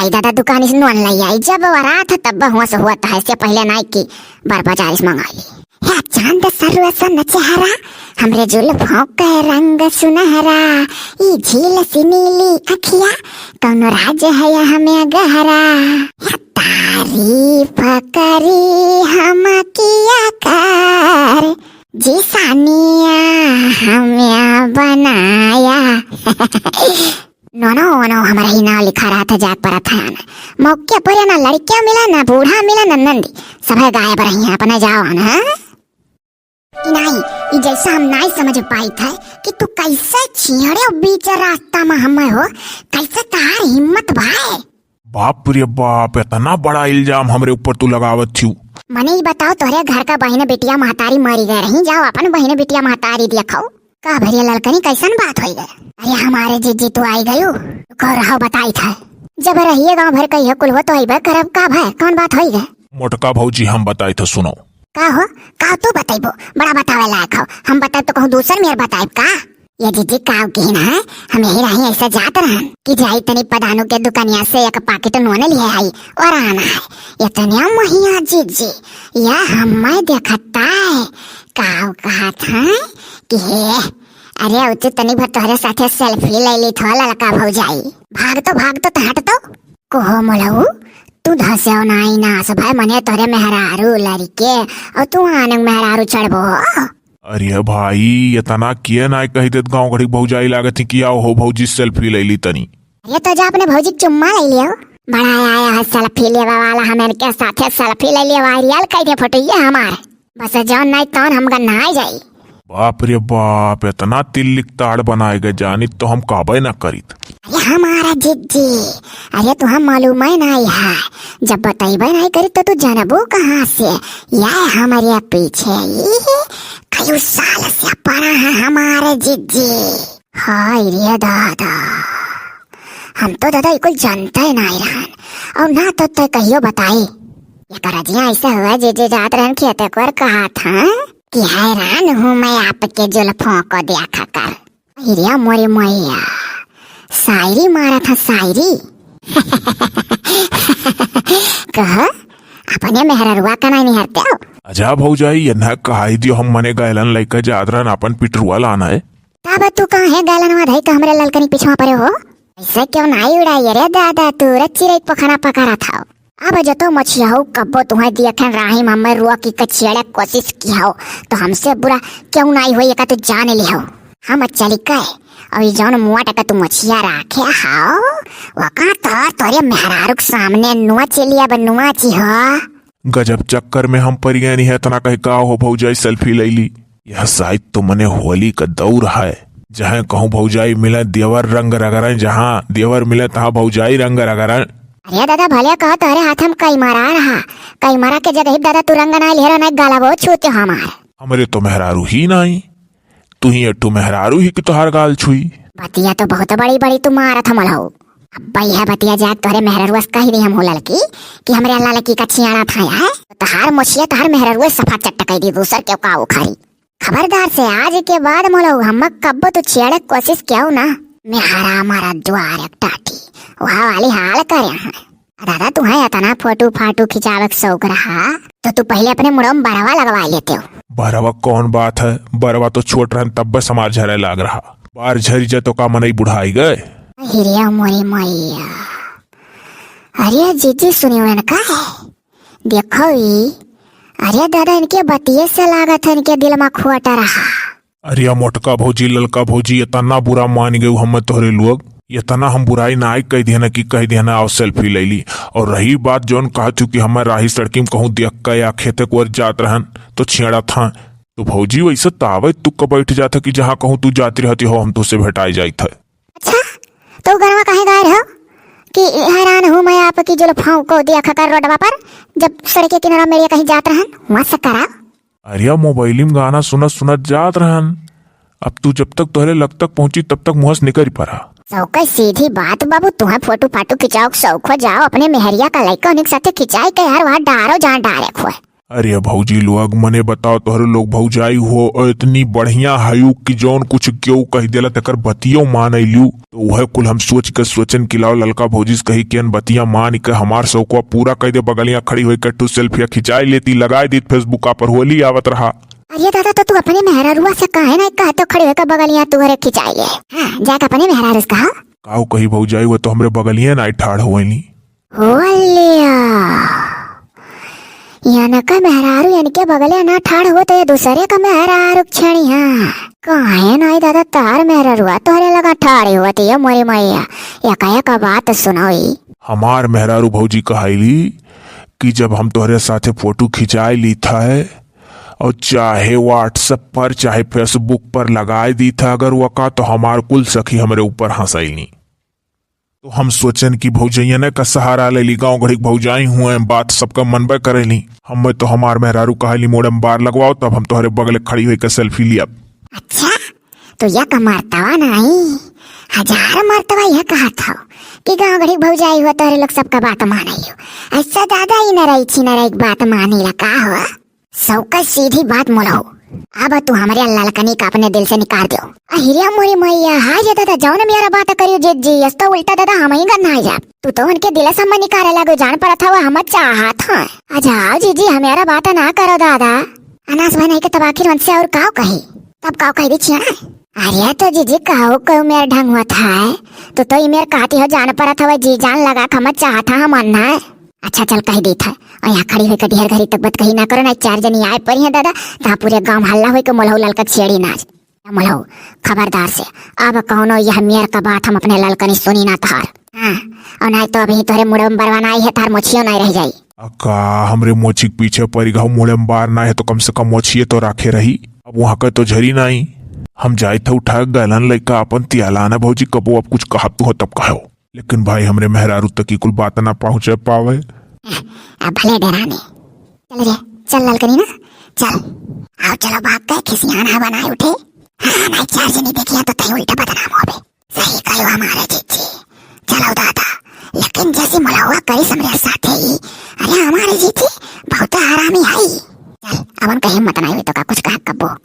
आई दादा दुकान से नॉन लाई आई जब वरात तब हुआ से हुआ था इससे पहले नहीं की बार बाजार से मंगा ली। या चांद सरवा सन चेहरा हमरे जुल्फों का रंग सुनहरा ई झील सी नीली अखिया कौनो राज है या हमें गहरा या तारीफ करी हम किया कर जी सानिया हमें बनाया। नो हमारा ही नाम लिखा रहा था जाग पर था मौके पर ना लड़कियां मिला ना बूढ़ा मिला ना नंदी सब गायब रही अपने जाओ ना। नहीं जैसा हम नहीं समझ पाई था कि तू कैसे छिड़े बीच रास्ता में हमें हो कैसे तार हिम्मत भाई। बाप रे बाप इतना बड़ा इल्जाम हमरे ऊपर तू लगावत थी। मने ही बताओ तोहरे घर का बहने बिटिया महतारी मरी गए रही जाओ अपन बहने बिटिया महतारी दिखाओ का भरिया ललकनी कैसन बात हो गए। अरे हमारे जीजी तू आई गयो कह रहा बताई था जब रहिए गाँव भर कही कुल हो तो आई करब का भाई कौन बात हो गए। मोटका भौजी हम बताई थे सुनो का हो का तू बताइबो बड़ा बतावे लायक हो हम बताए तो कहूँ दूसर मेरे बताए का ये जीजी काव की ना हम यही रही ऐसा जात रहन कि जाई तनी पदानु के दुकानिया से एक पैकेट नोने लिए आई और आना है इतने महिया जीजी या हमें देखता है काव कहा था कि हे अरे उच्च तनी भर तोहरे साथे सेल्फी ले ली थो लड़का भौजाई भाग तो हट तो कोहो मोलऊ तू धस्यो नाई ना सब भाई मने तोरे मेहरारू लड़के और तू आनंग मेहरारू चढ़बो। अरे भाई इतना किए ना कही देत गाँव घड़ी भौजाई लागत थी किया हो भौजी सेल्फी ले ली तनी। अरे तो जा अपने भौजी चुम्मा ले लियो बड़ा आया है सेल्फी लेवा वाला हमें के साथे सेल्फी ले लियो वायरल कई दे फोटो ये हमारे बस जौन नहीं तौन हम गन्ना जाई। बाप रे बाप इतना तिल्लिक ताड़ बनाए गए जानी तो हम काबे ना करीत। अरे हमारा जिज्जी अरे तू हम मालूम है नहीं है जब बताइबे नहीं करी तो तू जानबो कहाँ से या हमारे पीछे कई साल से पड़ा है हमारे जिज्जी। हाय रे दादा हम तो दादा कोई जानता ही नहीं रहन और ना तो कहियो बताई ये करजिया ऐसा हुआ जिज्जी जात रहन खेते कर कहा था कि हैरान हूँ मैं आपके जुल्फों को देखा कर। हिरिया मोरी मैया शायरी मारा था शायरी कह अपने मेहररुआ का नहीं हरते हो। अजा भौजाई यन्हा कहाई दियो हम मने गैलन लइका जादरन अपन पिटरुआ लाना है तब तू कहाँ है गैलन वाधाई का हमरे ललकनी पीछे पड़े हो ऐसे क्यों नहीं उड़ाई रे दादा तू रच्ची रही पखाना पकारा था अब जो तो मछियाओ कब्बो तुम्हें देखन राही मम्मी रुआ की कछेड़े कोशिश किया तो हमसे बुरा क्यों नहीं हुई का तू जान लिया हम चली गए और जौन मुआ टका तू मछिया राखे हाओ वका तो तोरे मेहरारुक सामने नुआ चलिया बनुआ ची हो गजब चक्कर में हम परिया नहीं है तना कहे का हो भौजाई सेल्फी ले ली। यह शायद तो मने होली का दौर है जहाँ कहूँ भौजाई मिले देवर रंग रगड़न जहाँ देवर मिले तहाँ भौजाई रंग रगड़न। अरे दादा भले कहो तोरे हाथ हम कई मारा के जगह दादा तू रंग ना लेरो ना गाला वो छूते हमारे हमरे तो मेहरारू ही नहीं तू ही अट्टू मेहरारू ही कि तोहार गाल छुई। बतिया तो बहुत बड़ी बड़ी तू मारा था मलहो अब यह बतिया जाग तोरे मेहररुआ कही दी हम हो लड़की कि हमरे अल्लाह लड़की का छियाना था यार तहार मोछिया तहार मेहररुआ सफा चट्टा कही दी दूसर के का उखाड़ी खबरदार से आज के बाद मलहो हम कब्बो तू छेड़े कोशिश क्यों ना मैं हरा मारा द्वार एक टाटी वहाँ वाली हाल करे दादा तुम्हें इतना फोटो फाटू खिंचावे शौक रहा तो तू पहले अपने मुड़ों में बरवा लगवा लेते हो। बरवा कौन बात है बरवा तो छोट रहन तब समार झरे लाग रहा बार झरी जा तो का मनई बुढ़ाई गए। हिरिया मोरी मैया अरे जीजी सुनियो इनका है देखो अरे दादा इनके बतिये से लागत है इनके दिल में खोटा रहा। अरे मोटका भौजी ललका भौजी इतना बुरा मान गए हम तोहरे लोग इतना हम बुराई ना कह देना कि कह देना आओ सेल्फी ले ली और रही बात जौन कहा थी कि हमारे राही सड़की में कहूँ देख का या खेते को जात रहन तो छेड़ा था तो भौजी वैसे तावे तू कब बैठ जाता कि जहाँ कहूँ तू जाती रहती हो हम तुझसे भेटाई जाई था। अच्छा तो गरवा कहे गए हो कि हैरान हूँ मैं आपकी जुल्फों को देखा कर रोडवा पर जब सड़क के किनारा मेरे कहीं जात रहन वहाँ से करा। अरे मोबाइल में गाना सुनत जात रहन अब तू जब तक तोहरे लग तक पहुंची तब तक मुँह से निकल पड़ा। सौका सीधी बात बाबू तुम्हें फोटो फाटो खिंचाओ शौक हो जाओ अपने मेहरिया का लड़का उनके साथ खिंचाई के यार वहाँ डारो जहाँ डारे खोए अरे भौजी लोग मने बताओ तोहरे लोग भौजाई हो और इतनी बढ़िया हयू कि जौन कुछ क्यों कह देला तकर बतियो मान अइलू तो वह कुल हम सोच के सोचन कि लाओ ललका भौजी से कही केन बतिया मान के हमार सौको पूरा कह दे बगलियां खड़ी हुई कट्टू सेल्फिया खिंचाई लेती लगाई दी फेसबुक पर होली आवत रहा। अरे दादा तो तू अपने मेहरारुआ से कहे ना कह तो खड़ी होकर बगलियां तू हरे खिंचाइए। हाँ जाकर अपने मेहरारू से कहा काऊ कही भौजाई वो तो हमरे बगलियां ना ठाड़ हुई याना का मेहरारू यानी के बगले ना ठाड़ हो तो ये दूसरे का मेहरारू छणी। हाँ कहे ना दादा तार मेहरारुआ तोहरे लगा ठाड़ी हुआ ये मोरी मैया या का बात सुनाई। हमार मेहरारू भौजी कहाईली कि जब हम तोहरे साथे फोटो खिंचाई ली था और चाहे व्हाट्सएप पर चाहे फेसबुक पर लगाए दी था अगर वो का तो हमार कुल सखी हमरे ऊपर हंसैली तो हम सोचन कि भौजैया ने का सहारा ले ली गाँव घड़ी भौजाई हुए बात सबका मनबे करेली हम तो हमार मेहरारू कहाली मोड़म बार लगवाओ तब हम तोहरे बगले खड़ी हुई के सेल्फी लिया। अच्छा तो यह का मरतवा नहीं 1000 मरतबा यह कहा था कि गाँव घड़ी भौजाई हुआ तोहरे लोग सबका बात मानियो ऐसा दादा ही न रही न रही बात मानी ला का हुआ सबका सीधी बात मोलाओ। अब तू हमारे ललकनी का अपने दिल से निकाल दो। अहिरिया मोरी मैया हाय जे दादा जाओ ना मेरा बात करियो जे जी यस तो उल्टा दादा हम ही गन्ना जा तू तो उनके दिल से मन निकाले लागो जान पर था हम चाहत है। अजाओ जी जी हमारा बात ना करो दादा अनास बनाई के तब आखिर उनसे और काव कही तब काव कही दी छिया। अरे तो जीजी कहो कहो मेरा ढंग हुआ था तो ये मेरे कहती हो जान पर था जी जान लगा हम चाहता हम अन्ना है। अच्छा चल कही दी था और यहाँ खड़ी हुई ढेर घड़ी तक बात कही ना करो ना 4 जनी आए पर है दादा ता पूरे गांव हल्ला हुई के मोलहू ललका छेड़ी नाच मोलहू खबरदार से अब कौनो यह मेयर का बात हम अपने ललकनी सुनी ना थार। हाँ और नहीं तो अभी तोरे मुड़े में बरवाना आई है थार मोछियो नहीं रह जाई। अका हमरे मोची के पीछे पड़ी गाँव मुड़े में बार ना है तो कम से कम मोछिए तो राखे रही अब वहाँ का तो झरी नहीं हम जाए थे उठा गलन लड़का अपन त्यालाना भौजी कबो अब कुछ कहा हो तब कहो लेकिन भाई हमरे मेहरारू तक की कुल बात ना पहुँचे पावे। अब भले डराने चल रे चल ललकनी ना चल आओ चलो भाग के खिसियाना बनाए उठे। हाँ नहीं 4 जनी देखिया तो तय उल्टा बदनाम होबे सही कहो हमारे जीजी चलो दादा लेकिन जैसे मलावा करी समरे साथे ही अरे हमारे जीजी बहुत हरामी आई। चल अब हम कहीं मत नहीं तो का कुछ कहा कबो